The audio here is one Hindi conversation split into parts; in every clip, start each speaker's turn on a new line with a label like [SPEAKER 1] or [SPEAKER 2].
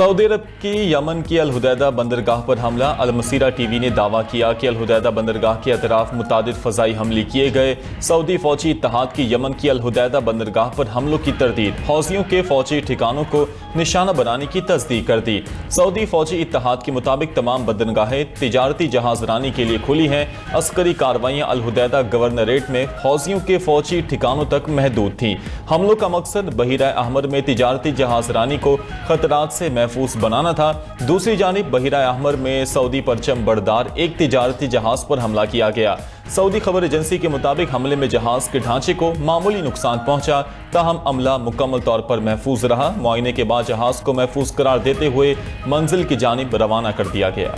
[SPEAKER 1] सऊदी अरब की यमन की अल-हुदैदा बंदरगाह पर हमला। अल-मसीरा टीवी ने दावा किया कि अल-हुदैदा बंदरगाह के अतराफ मुतादिद फ़ज़ाई हमले किए गए। सऊदी फ़ौजी इत्तहाद की यमन की अल-हुदैदा बंदरगाह पर हमलों की तरदीद। हौसियों के फ़ौजी ठिकानों को निशाना बनाने की तस्दीक कर दी। सऊदी फ़ौजी इत्तहाद के मुताबिक तमाम बंदरगाहें तिजारती जहाज़रानी के लिए खुली हैं। अस्करी कार्रवाइयाँ अल-हुदैदा गवर्नरेट में हौसियों के फ़ौजी ठिकानों तक महदूद थीं। हमलों का मकसद बहीरा अहमर में तिजारती जहाज़रानी को खतरात से महफूज बनाना था। दूसरी जानिब बहीरा अहमर में सऊदी परचम बरदार एक तिजारती जहाज पर हमला किया गया। सऊदी खबर एजेंसी के मुताबिक हमले में जहाज के ढांचे को मामूली नुकसान पहुंचा, ताहम अमला मुकम्मल तौर पर महफूज रहा। मुआयने के बाद जहाज को महफूज करार देते हुए मंजिल की जानिब रवाना कर दिया गया।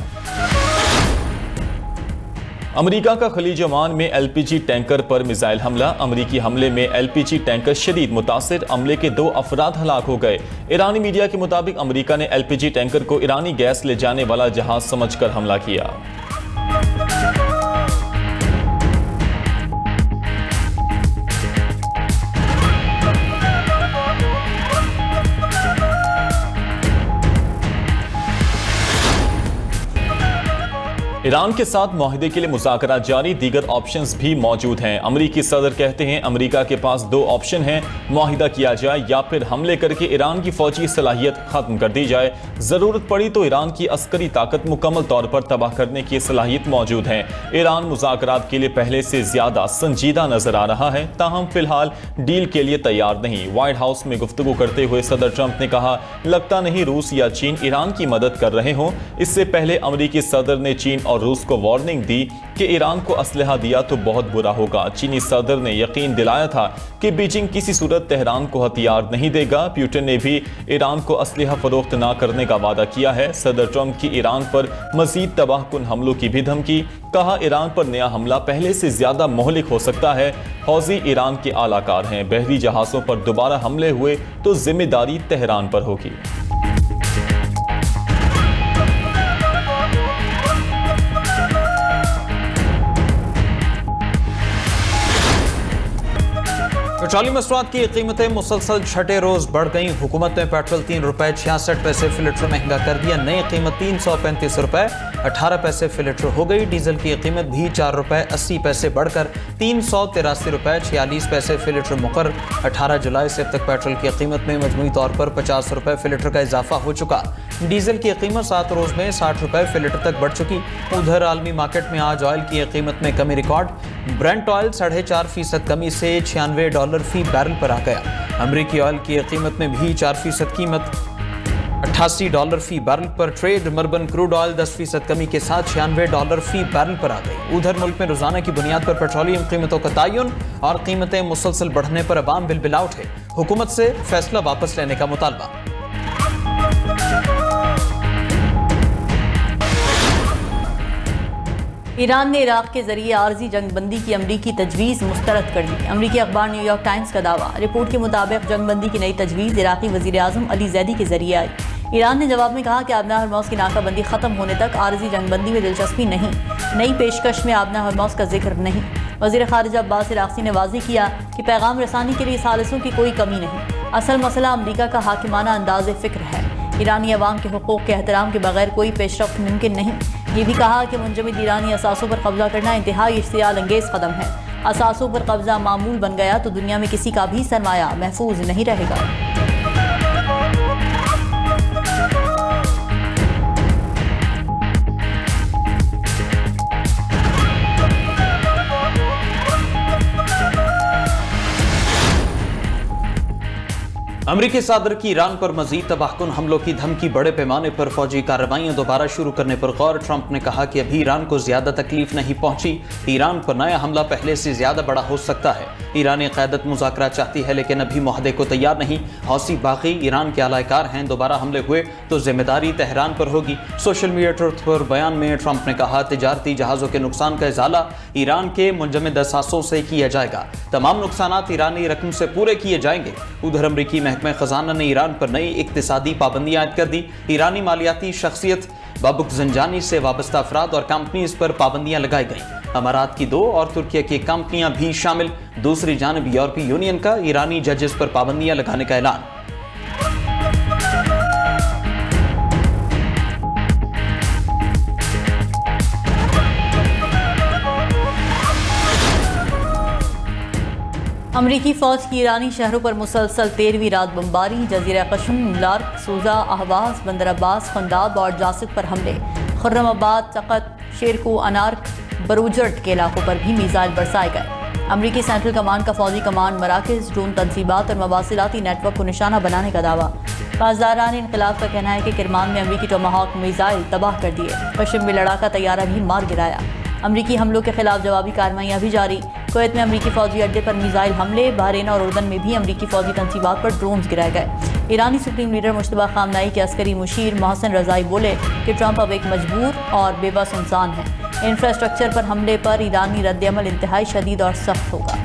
[SPEAKER 1] अमेरिका का खलीज ओमान में एलपीजी टैंकर पर मिसाइल हमला। अमेरिकी हमले में एलपीजी टैंकर शदीद मुतासिर, अमले के 2 अफराद हलाक हो गए। ईरानी मीडिया के मुताबिक अमेरिका ने एलपीजी टैंकर को ईरानी गैस ले जाने वाला जहाज समझकर हमला किया। ईरान के साथ मुआहदे के लिए मुज़ाकरा जारी, दीगर ऑप्शंस भी मौजूद हैं। अमरीकी सदर कहते हैं अमरीका के पास 2 ऑप्शन हैं, मुआहिदा किया जाए या फिर हमले करके ईरान की फौजी सलाहियत खत्म कर दी जाए। ज़रूरत पड़ी तो ईरान की अस्करी ताकत मुकम्मल तौर पर तबाह करने की सलाहियत मौजूद है। ईरान मुज़ाकरात के लिए पहले से ज़्यादा संजीदा नजर आ रहा है, ताहम फिलहाल डील के लिए तैयार नहीं। व्हाइट हाउस में गुफ्तगू करते हुए सदर ट्रंप ने कहा, लगता नहीं रूस या चीन ईरान की मदद कर रहे हों। इससे पहले अमरीकी सदर ने चीन और रूस को वार्निंग दी कि ईरान को असलहा दिया तो बहुत बुरा होगा। चीनी सदर ने यकीन दिलाया था कि बीजिंग किसी सूरत तेहरान को हथियार नहीं देगा। पुतिन ने भी ईरान को असलहा फरोख्त न करने का वादा किया है। सदर ट्रंप की ईरान पर मजीद तबाहकुन हमलों की भी धमकी, कहा ईरान पर नया हमला पहले से ज्यादा मोहलिक हो सकता है। हौजी ईरान के आलाकार हैं, बहरी जहाजों पर दोबारा हमले हुए तो जिम्मेदारी तेहरान पर होगी।
[SPEAKER 2] पेट्रोलियम मसनूआत की कीमतें मुसलसल छठे रोज बढ़ गई। हुकूमत ने पेट्रोल 3 रुपए 66 पैसे फी लीटर महंगा कर दिया। नई कीमत 335 रुपए 18 पैसे फी लीटर हो गई। डीजल की कीमत भी 4 रुपए 80 पैसे बढ़कर 383 रुपए 46 पैसे फी लीटर मुकर्रर। 18 जुलाई से अब तक पेट्रोल की कीमत में मजमूई तौर पर 50 रुपए फी लीटर का इजाफा हो चुका। डीजल की कीमत 7 रोज में 60 रुपए फी लीटर तक बढ़ चुकी। उधर आलमी मार्केट में आज ऑयल की कीमत में कमी रिकॉर्ड। ब्रेंट ऑयल 4.5% कमी से $96 फी बैरल पर आ गया। अमरीकी ऑयल की कीमत में भी 4% कीमत $88 फी बैरल पर ट्रेड। मर्बन क्रूड ऑयल 10% कमी के साथ $96 फी बैरल पर आ गई। उधर मुल्क में रोजाना की बुनियाद पर पेट्रोलियम कीमतों का तयन और कीमतें मुसलसल बढ़ने पर अवाम बिलबिला उठे। हुकूमत से फैसला वापस लेने का मुतालबा।
[SPEAKER 3] ईरान ने इराक के जरिए आर्जी जंगबंदी की अमरीकी तजवीज़ मुस्तरद कर दी। अमरीकी अखबार न्यूयॉर्क टाइम्स का दावा। रिपोर्ट के मुताबिक जंगबंदी की नई तजवीज़ इराकी वज़ीर आज़म अली ज़ैदी के जरिए आई। ईरान ने जवाब में कहा कि आबना हरमौज की नाकाबंदी ख़त्म होने तक आर्जी जंगबंदी में दिलचस्पी नहीं। नई पेशकश में आबना हरमौज का जिक्र नहीं। वज़ीर ख़ारिजा अब्बास इराक़ी ने वाज़ेह किया कि पैगाम रसानी के लिए सालिसों की कोई कमी नहीं। असल मसला अमरीका का हाकिमाना अंदाज़ फ़िक्र है। ईरानी अवाम के हुकूक़ के एहतराम के बगैर कोई पेशरफ्त मुमकिन नहीं। ये भी कहा कि मुंजमद ईरानी असासों पर कब्जा करना इंतहाई इश्तियाल अंगेज़ कदम है। असासों पर कब्जा मामूल बन गया तो दुनिया में किसी का भी सरमाया महफूज नहीं रहेगा।
[SPEAKER 2] अमरीकी सदर की ईरान पर मजीद तबाहकुन हमलों की धमकी। बड़े पैमाने पर फौजी कार्रवाइयां दोबारा शुरू करने पर गौर। ट्रंप ने कहा कि अभी ईरान को ज्यादा तकलीफ नहीं पहुंची। ईरान पर नया हमला पहले से ज्यादा बड़ा हो सकता है। ईरानी क़यादत मुज़ाकरा चाहती है लेकिन अभी मुआहदे को तैयार नहीं। हौसी बाकी ईरान के आलाकार हैं, दोबारा हमले हुए तो जिम्मेदारी तेहरान पर होगी। सोशल मीडिया ट्रुथ पर बयान में ट्रंप ने कहा, तिजारती जहाज़ों के नुकसान का इजाला ईरान के मुंजमद असासों से किया जाएगा। तमाम नुकसानात ईरानी रकम से पूरे किए जाएंगे। उधर अमरीकी महकमा खजाना ने ईरान पर नई इक्तिसादी पाबंदियां आयद कर दी। ईरानी मालियाती शख्सियत बाबुक जंजानी से वाबस्ता अफराद और कंपनीज पर पाबंदियां लगाई गई। अमारात की 2 और तुर्किया की कंपनियां भी शामिल। दूसरी जानब यूरोपीय यूनियन का ईरानी जजेस पर पाबंदियां लगाने का ऐलान।
[SPEAKER 3] अमरीकी फौज की ईरानी शहरों पर मुसलसल 13वीं रात बमबारी, जजीरा कशम, लार्क, सूजा, अहवाज, बंदर अब्बास, खंदाब और जासिद पर हमले। खुर्रमाबाद, तकत, शेरकू, अनार्क, बरूजर्ट के इलाकों पर भी मिसाइल बरसाए गए। अमरीकी सेंट्रल कमांड का फौजी कमांड मराकज़, ड्रोन तनसीबात और मवासिलाती नेटवर्क को निशाना बनाने का दावा। पासदारान इनकलाब का कहना है कि किरमान में अमरीकी टोमाहॉक मिसाइल तबाह कर दिए। कश्म में लड़ाका तैयारा भी मार गिराया। अमरीकी हमलों के खिलाफ जवाबी कार्रवाइयाँ भी जारी। कुवैत में अमरीकी फौजी अड्डे पर मिसाइल हमले, बहरीन और उर्दन में भी अमरीकी फौजी तनसीबात पर ड्रोन्स गिराए गए। ईरानी सुप्रीम लीडर मुश्तबा खामनाई के अस्करी मुशीर मोहसिन रज़ाई बोले कि ट्रंप अब एक मजबूर और बेबस इंसान है। इंफ्रास्ट्रक्चर पर हमले पर ईरानी रद्दअमल इंतहाई शदीद और सख्त होगा।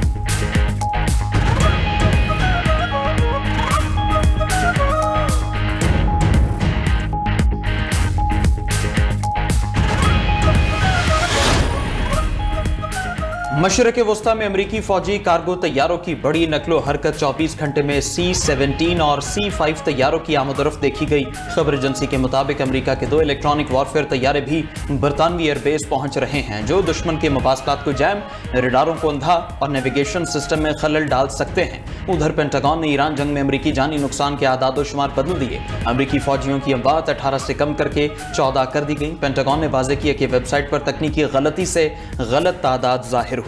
[SPEAKER 2] मशरक़ वस्ता में अमरीकी फौजी कार्गो तैयारों की बड़ी नकलो हरकत। 24 घंटे में C-17 और C-5 तैयारों की आमदोरफ्त देखी गई। खबर एजेंसी के मुताबिक अमरीका के 2 इलेक्ट्रॉनिक वॉरफेयर तैयारे भी बरतानवी एयरबेस पहुंच रहे हैं, जो दुश्मन के मवासलात को जैम, रेडारों को अंधा और नेविगेशन सिस्टम में खलल डाल सकते हैं। उधर पेंटागन ने ईरान जंग में अमरीकी जानी नुकसान के आदाद शुमार बदल दिए। अमरीकी फौजियों की अमवात 18 से कम करके 14 कर दी गई। पेंटागन ने वाज़ेह किया कि वेबसाइट पर तकनीकी गलती से गलत तादाद जाहिर हुई।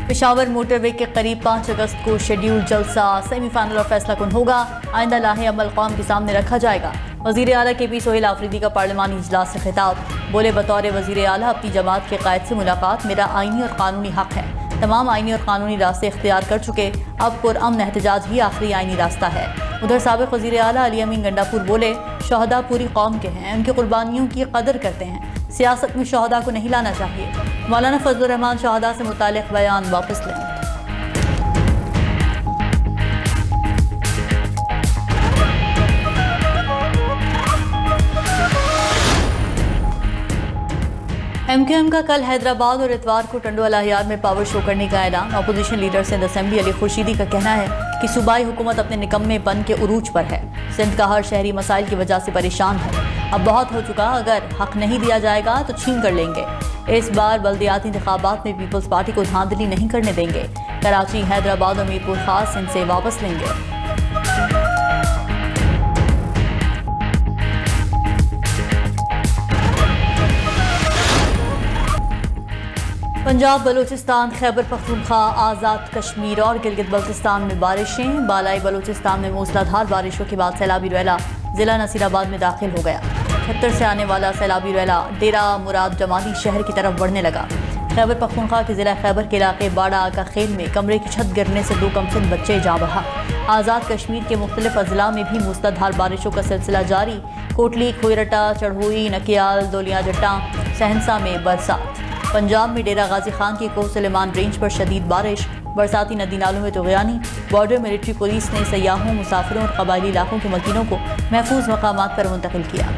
[SPEAKER 3] पेशावर मोटरवे के करीब 5 अगस्त को शेड्यूल जलसा सेमीफाइनल और फैसला कुन होगा। आइंदा लाहे अमल कौम के सामने रखा जाएगा। वज़ीर आला KP सोहेल आफरीदी का पार्लिमानी इजलास से खिताब। बोले, बतौर वज़ीर आला अपनी जमात के कायद से मुलाकात मेरा आईनी और कानूनी हक है। तमाम आईनी और कानूनी रास्ते इख्तियार कर चुके, अब पुरअमन एहतजाज ही आखिरी आईनी रास्ता है। उधर साबिक़ वज़ीर आला अली अमीन गंडापुर बोले, शहदा पूरी कौम के हैं, उनकी कुर्बानियों की कदर करते हैं। सियासत में शहदा को नहीं लाना चाहिए। मौलाना फजलुर रहमान शहदा से मुतालिक बयान वापस लें। MQM का कल हैदराबाद और इतवार को टंडोला हियार में पावर शो करने का ऐलान। Opposition leader Sindh assembly Ali Khurshidi का कहना है कि सूबाई हुकूमत अपने निकम्मेपन के उरूज पर है। सिंध का हर शहरी मसाइल की वजह से परेशान है। अब बहुत हो चुका, अगर हक नहीं दिया जाएगा तो छीन कर लेंगे। इस बार बल्दियाती इंतखाबात में पीपल्स पार्टी को धांधली नहीं करने देंगे। कराची, हैदराबाद और मीरपुर खास इनसे वापस लेंगे। पंजाब, बलूचिस्तान, खैबर पख्तूनख्वा, आज़ाद कश्मीर और गिलगित बल्तिस्तान में बारिशें। बालाई बलूचिस्तान में मूसलाधार बारिशों के बाद सैलाबी रैला जिला नसीराबाद में दाखिल हो गया। 76 से आने वाला सैलाबी रैला डेरा मुराद जमाली शहर की तरफ बढ़ने लगा। खैबर पख्तूनख्वा के जिला खैबर के इलाके बाड़ा आका खेल में कमरे की छत गिरने से 2 कमसिन बच्चे जाँ बहा। आज़ाद कश्मीर के मुख्तलिफ अजला में भी मूसलाधार बारिशों का सिलसिला जारी। कोटली, खोयरटा, चढ़ोई, नकियाल, दौलिया जट्टा, सहनसा में बरसात। पंजाब में डेरा गाजी खान की कोह सुलेमान रेंज पर शदीद बारिश। बरसाती नदी नालों में तुग़यानी। बॉर्डर मिलिट्री पुलिस ने सयाहों, मुसाफिरों और कबायली इलाकों के मकीनों को महफूज मकामात पर मुंतकिल किया।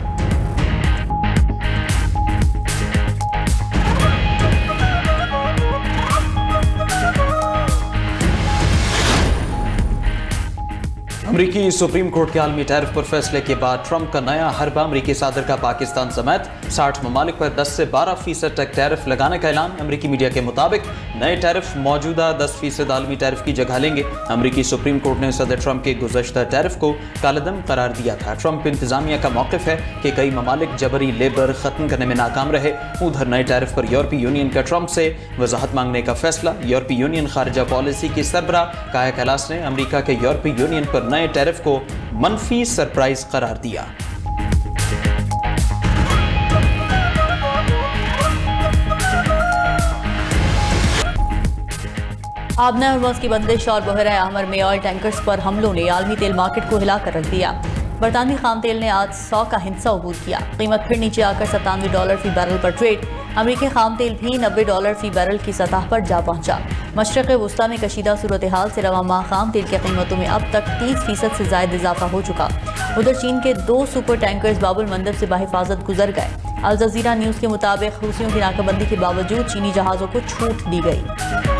[SPEAKER 2] अमरीकी सुप्रीम कोर्ट के आलमी टैरिफ पर फैसले के बाद ट्रंप का नया हरबा। अमरीकी सदर का पाकिस्तान समेत 60 ममालिक पर 10 से 12% तक टैरिफ लगाने का ऐलान। अमरीकी मीडिया के मुताबिक नए टैरिफ मौजूदा 10% आलमी टैरिफ की जगह लेंगे। अमरीकी सुप्रीम कोर्ट ने सदर ट्रंप के गुज़श्ता टैरिफ को कालदम करार दिया था। ट्रंप इंतजामिया का मौक़िफ़ है कि कई ममालिक जबरी लेबर ख़त्म करने में नाकाम रहे। उधर नए टैरिफ पर यूरोपीय यूनियन का ट्रंप से वजाहत मांगने का फैसला। यूरोपीय यूनियन खारिजा पॉलिसी की सरबरा काया कैलास ने अमरीका के यूरोपीय यूनियन पर नए टैरिफ को मनफी सरप्राइज करार दिया।
[SPEAKER 3] आबना हरमुज़ की बंदिश और बहरा अहमर में ऑयल टैंकर्स पर हमलों ने आलमी तेल मार्केट को हिला कर रख दिया। बरतानवी खाम तेल ने आज 100 का हिस्सा अबूर किया। कीमत फिर नीचे आकर $97 फी बैरल पर ट्रेड। अमरीकी खाम तेल भी $90 फी बैरल की सतह पर जा पहुंचा। मशरक़ वस्ता में कशीदा सूरत हाल से रवा माह खाम तेल की कीमतों में अब तक 30% से ज़ायद इजाफा हो चुका। उधर चीन के 2 सुपर टैंकर्स बाबुल मंदब से बाहिफाजत गुजर गए। अल जज़ीरा न्यूज़ के मुताबिक हुसियों की नाकाबंदी के बावजूद चीनी जहाज़ों को छूट दी गई।